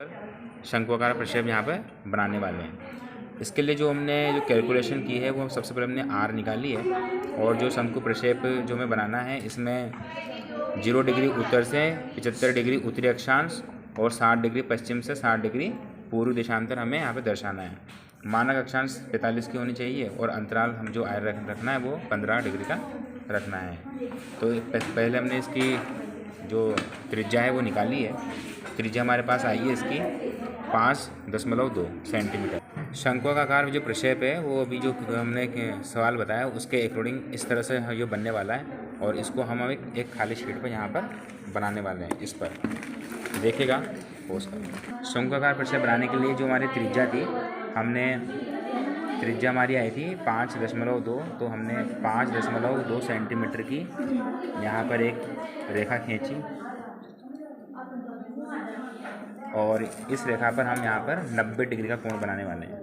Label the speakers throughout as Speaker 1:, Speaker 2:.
Speaker 1: शंक्वाकार प्रक्षेप यहाँ पर बनाने वाले हैं। इसके लिए जो हमने कैलकुलेशन की है वो सबसे पहले हमने आर निकाली है। और जो शंकु प्रक्षेप जो हमें बनाना है इसमें 0 डिग्री उत्तर से 75 डिग्री उत्तरी अक्षांश और 60 डिग्री पश्चिम से 60 डिग्री पूर्वी देशांतर हमें यहाँ पे दर्शाना है। मानक अक्षांश 45 की होनी चाहिए और अंतराल हम जो आर रखना है वो 15 डिग्री का रखना है। तो पहले हमने इसकी जो त्रिज्या है वो निकाली है। त्रिज्या हमारे पास आई है इसकी 5.2 सेंटीमीटर। शंक्वा का आकार जो प्रक्षेप है वो अभी जो हमने सवाल बताया उसके अकॉर्डिंग इस तरह से ये बनने वाला है। और इसको हम एक खाली शीट पर यहाँ पर बनाने वाले हैं। इस पर देखिएगा पोज कर। शंक्वाकार प्रक्षेप बनाने के लिए जो हमारी त्रिज्या थी त्रिज्या हमारी आई थी 5.2। तो हमने 5.2 सेंटीमीटर की यहाँ पर एक रेखा खींची और इस रेखा पर हम यहाँ पर 90 डिग्री का कोण बनाने वाले हैं।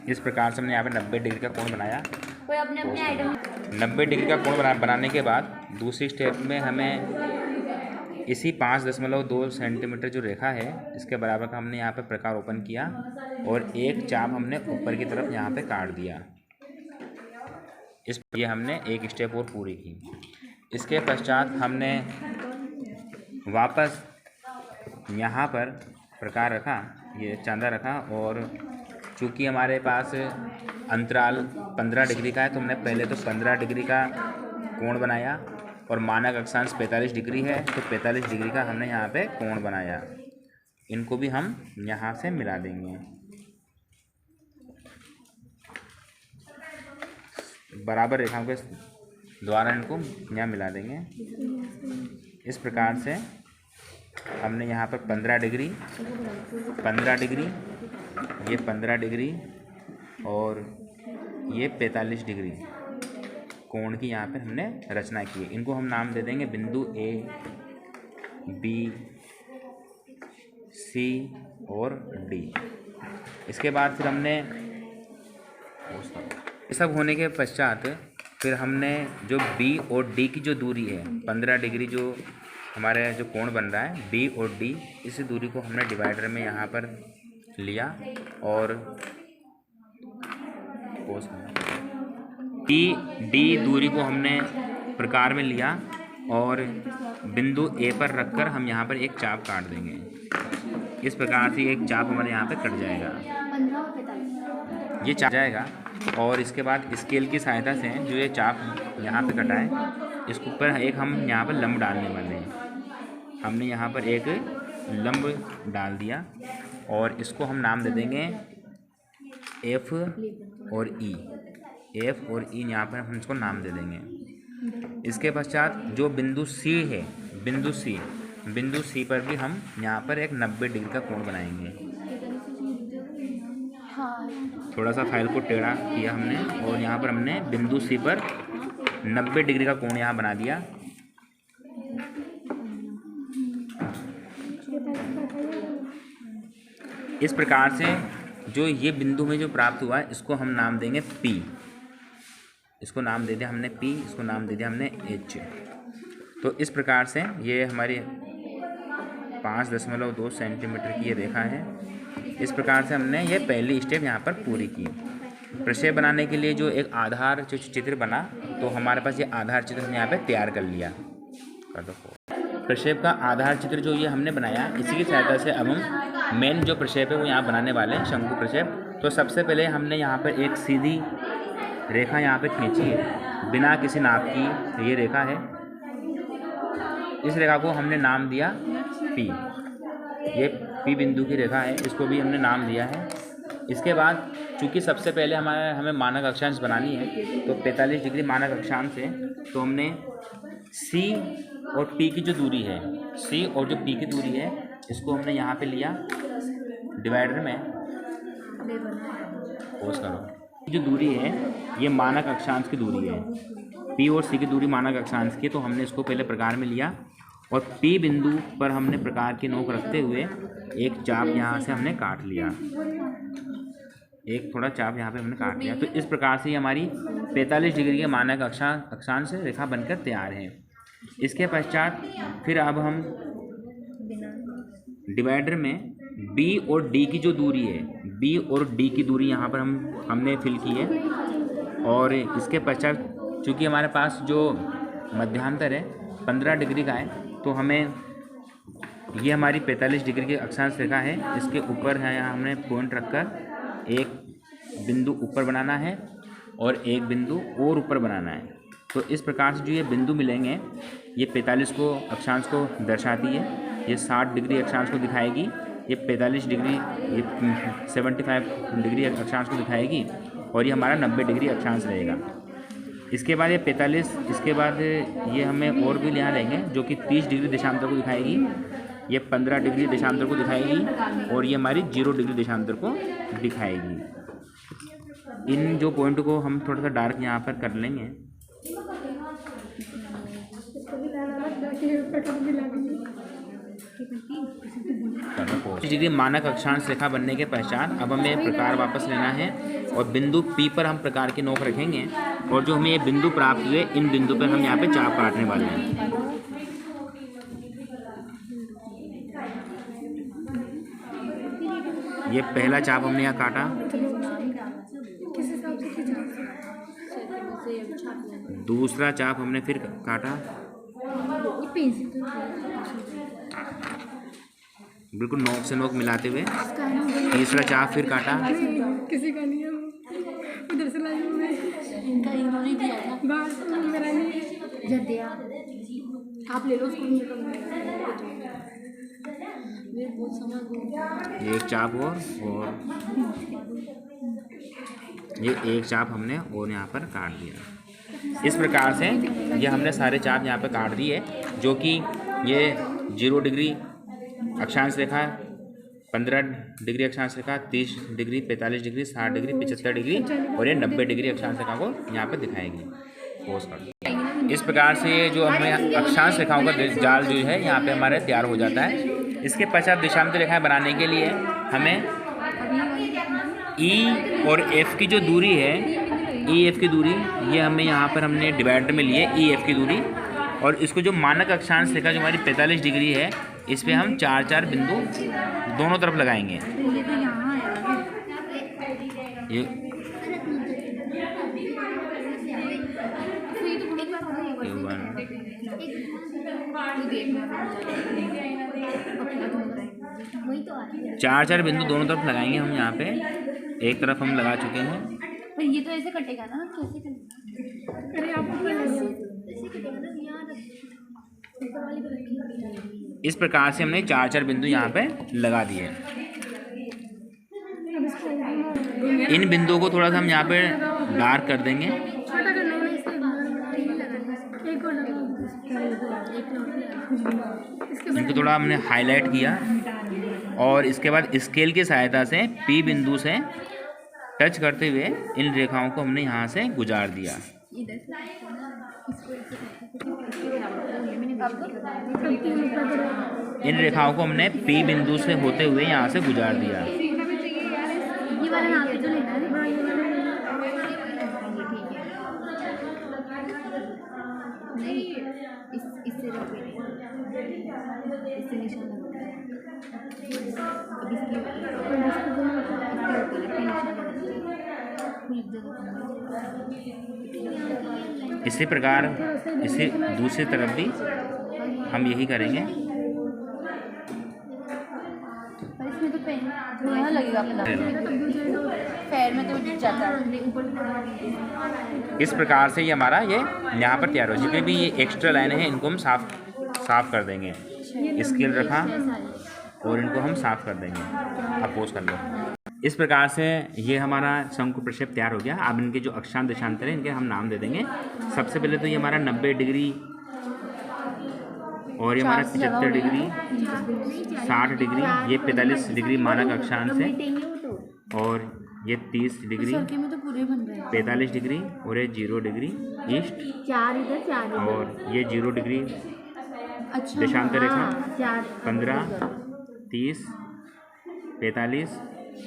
Speaker 1: इस प्रकार से हमने यहाँ पर 90 डिग्री का कोण बनाया। 90 डिग्री का कोण बनाने के बाद दूसरी स्टेप में हमें इसी 5.2 सेंटीमीटर जो रेखा है इसके बराबर का हमने यहाँ पे प्रकार ओपन किया और एक चाप हमने ऊपर की तरफ यहाँ पे काट दिया। ये हमने एक स्टेप और पूरी की। इसके पश्चात हमने वापस यहाँ पर प्रकार रखा, ये चांदा रखा। और चूँकि हमारे पास अंतराल 15 डिग्री का है तो हमने पहले तो 15 डिग्री का कोण बनाया और मानक अक्षांश 45 डिग्री है तो 45 डिग्री का हमने यहाँ पे कोण बनाया। इनको भी हम यहाँ से मिला देंगे, बराबर रेखाओं के द्वारा इनको यहाँ मिला देंगे। इस प्रकार से हमने यहाँ पर 15 डिग्री, ये 15 डिग्री और ये 45 डिग्री कोण की यहाँ पे हमने रचना की है। इनको हम नाम दे देंगे बिंदु ए, बी, सी और डी। इसके बाद फिर हमने ये सब होने के पश्चात फिर हमने जो बी और डी की जो दूरी है 15 डिग्री जो हमारे जो कोण बन रहा है बी और डी, इसी दूरी को हमने डिवाइडर में यहाँ पर लिया और डी दूरी को हमने प्रकार में लिया और बिंदु ए पर रखकर हम यहाँ पर एक चाप काट देंगे। इस प्रकार से एक चाप हमारे यहाँ पे कट जाएगा, ये चाप जाएगा। और इसके बाद स्केल की सहायता से जो ये चाप यहाँ पे कटा है इसके ऊपर एक हम यहाँ पर लंब डालने वाले हैं। हमने यहाँ पर एक लंब डाल दिया और इसको हम नाम दे देंगे एफ और ई। एफ और ई यहाँ पर हम इसको नाम दे देंगे। इसके पश्चात जो बिंदु सी है, बिंदु सी पर भी हम यहाँ पर एक 90 डिग्री का कोण बनाएंगे। थोड़ा सा फाइल को टेढ़ा किया हमने और यहाँ पर हमने बिंदु सी पर 90 डिग्री का कोण यहाँ बना दिया। इस प्रकार से जो ये बिंदु में जो प्राप्त हुआ है इसको हम नाम देंगे P। इसको नाम दे दिया हमने P, इसको नाम दे दिया हमने H। तो इस प्रकार से ये हमारी 5.2 सेंटीमीटर की ये रेखा है। इस प्रकार से हमने ये पहली स्टेप यहाँ पर पूरी की। प्रक्षेप बनाने के लिए जो एक आधार जो चित्र बना तो हमारे पास ये आधार चित्र हमने यहाँ पे तैयार कर लिया। प्रक्षेप का आधार चित्र जो ये हमने बनाया इसी की सहायता से अब हम मेन जो प्रक्षेप है वो यहाँ बनाने वाले हैं, शंकु प्रक्षेप। तो सबसे पहले हमने यहाँ पर एक सीधी रेखा यहाँ पे खींची है बिना किसी नाप की, ये रेखा है। इस रेखा को हमने नाम दिया P। ये P बिंदु की रेखा है, इसको भी हमने नाम दिया है। इसके बाद चूँकि सबसे पहले हमें मानक अक्षांश बनानी है तो 45 डिग्री मानक अक्षांश है तो हमने C और P की जो दूरी है, C और जो P की दूरी है इसको हमने यहाँ पे लिया डिवाइडर में। पोज करो। जो दूरी है ये मानक अक्षांश की दूरी है, P और C की दूरी मानक अक्षांश की, तो हमने इसको पहले प्रकार में लिया और P बिंदु पर हमने प्रकार की नोक रखते हुए एक चाप यहाँ से हमने काट लिया, एक थोड़ा चाप यहाँ पे हमने काट लिया। तो इस प्रकार से हमारी 45 डिग्री के मानक अक्षांश रेखा बनकर तैयार है। इसके पश्चात फिर अब हम डिवाइडर में B और D की जो दूरी है, B और D की दूरी यहाँ पर हमने फिल की है। और इसके पश्चात चूँकि हमारे पास जो मध्यांतर है 15 डिग्री का है, तो हमें ये हमारी 45 डिग्री की अक्षांश रेखा है, इसके ऊपर है यहाँ हमने पॉइंट रखकर एक बिंदु ऊपर बनाना है और एक बिंदु और ऊपर बनाना है। तो इस प्रकार से जो ये बिंदु मिलेंगे, ये 45 को अक्षांश को दर्शाती है, ये 60 डिग्री अक्षांश को दिखाएगी, ये 45 डिग्री, ये 75 डिग्री अक्षांश को दिखाएगी और ये हमारा 90 डिग्री अक्षांश रहेगा। इसके बाद ये 45, इसके बाद ये हमें और भी यहाँ लेंगे जो कि 30 डिग्री देशांतर को दिखाएगी, ये 15 डिग्री देशांतर को दिखाएगी और ये हमारी 0 डिग्री देशांतर को दिखाएगी। इन जो पॉइंट को हम थोड़ा सा डार्क यहाँ पर कर लेंगे। 30 डिग्री मानक अक्षांश रेखा बनने के पश्चात अब हमें प्रकार वापस लेना है और बिंदु P पर हम प्रकार की नोक रखेंगे और जो हमें ये बिंदु प्राप्त हुए, इन बिंदु पर हम यहाँ पे चाप काटने वाले हैं। ये पहला चाप हमने यहाँ काटा, दूसरा चाप हमने फिर काटा, बिल्कुल नोक से नोक मिलाते हुए, तीसरा चाप फिर काटा,
Speaker 2: किसी का नहीं है, उधर से लाई हूं मैं, इनका इन्होंने दिया था, बस मेरा नहीं जब दिया, आप ले लो उसको, मेरे बहुत समझ।
Speaker 1: एक चाप और ये एक चाप हमने और यहाँ पर काट दिया। इस प्रकार से ये हमने सारे चाप यहाँ पर काट दिए, जो कि ये 0 डिग्री अक्षांश रेखा, 15 डिग्री अक्षांश रेखा, 30 डिग्री, 45 डिग्री, 60 डिग्री, 75 डिग्री और ये 90 डिग्री अक्षांश रेखा को यहाँ पर दिखाएगी। पोज कर इस प्रकार से जो हमें अक्षांश रेखाओं का जाल जो है यहाँ पे हमारे तैयार हो जाता है। इसके पश्चात देशांतर रेखाएं बनाने के लिए हमें E और F की जो दूरी है, E F की दूरी, ये हमें यहाँ पर हमने डिवाइडर में लिए E F की दूरी, और इसको जो मानक अक्षांश रेखा जो हमारी 45 डिग्री है, इस पर हम 4 बिंदु दोनों तरफ लगाएंगे। ये चार बिंदु दोनों तरफ लगाएंगे हम यहाँ पे। एक तरफ हम लगा चुके हैं।
Speaker 2: पर ये तो ऐसे कटेगा ना, कैसे कटेगा? अरे आपको ऐसे कटेगा ना,
Speaker 1: इस प्रकार से हमने 4 बिंदु यहाँ पे लगा दिए। इन बिंदुओं को थोड़ा सा हम यहाँ पे डार्क कर देंगे। इनको थोड़ा हमने हाईलाइट किया और इसके बाद स्केल की सहायता से P बिंदु से टच करते हुए इन रेखाओं को हमने यहाँ से गुजार दिया। इन रेखाओं को हमने P बिंदु से होते हुए यहाँ से गुजार दिया। इसी प्रकार इसी दूसरी तरफ भी हम यही करेंगे।
Speaker 2: इसमें तो पेन लगेगा अपना, पैर में तो गिर जाता है।
Speaker 1: इस प्रकार से ये हमारा ये यहाँ पर तैयार हो। जितने भी ये एक्स्ट्रा लाइनें हैं इनको हम साफ कर देंगे। स्केल रखा और इनको हम साफ कर देंगे। आप पोज कर लो। इस प्रकार से ये हमारा शंकु प्रक्षेप तैयार हो गया। अब इनके जो अक्षांश देशांतर हैं इनके हम नाम दे देंगे। सबसे पहले तो ये हमारा 90 डिग्री और ये हमारा 75 डिग्री, 60 डिग्री, ये 45 डिग्री मानक अक्षांश है और ये 30 डिग्री, 45 डिग्री और ये 0 डिग्री ईस्ट, और ये 0 डिग्री
Speaker 2: अच्छा
Speaker 1: देशांतर रेखा 15,
Speaker 2: हाँ
Speaker 1: 30, 45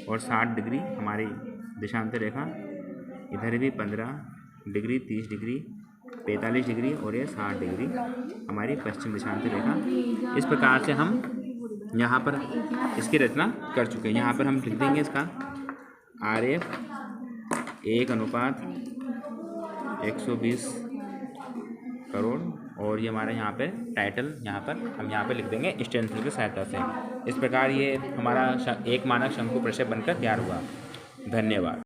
Speaker 1: और 60 डिग्री हमारी देशांतर रेखा। इधर भी 15 डिग्री, 30 डिग्री, 45 डिग्री और ये 60 डिग्री हमारी पश्चिम देशांतर रेखा। इस प्रकार से हम यहाँ पर इसकी रचना कर चुके हैं। यहाँ पर हम लिख देंगे इसका आरेख 1:120 करोड़ और ये हमारा यहाँ पे टाइटल यहाँ पर हम यहाँ पे लिख देंगे स्टेंसिल की सहायता से। इस प्रकार ये हमारा एक मानक शंकु प्रक्षेप बनकर तैयार हुआ। धन्यवाद।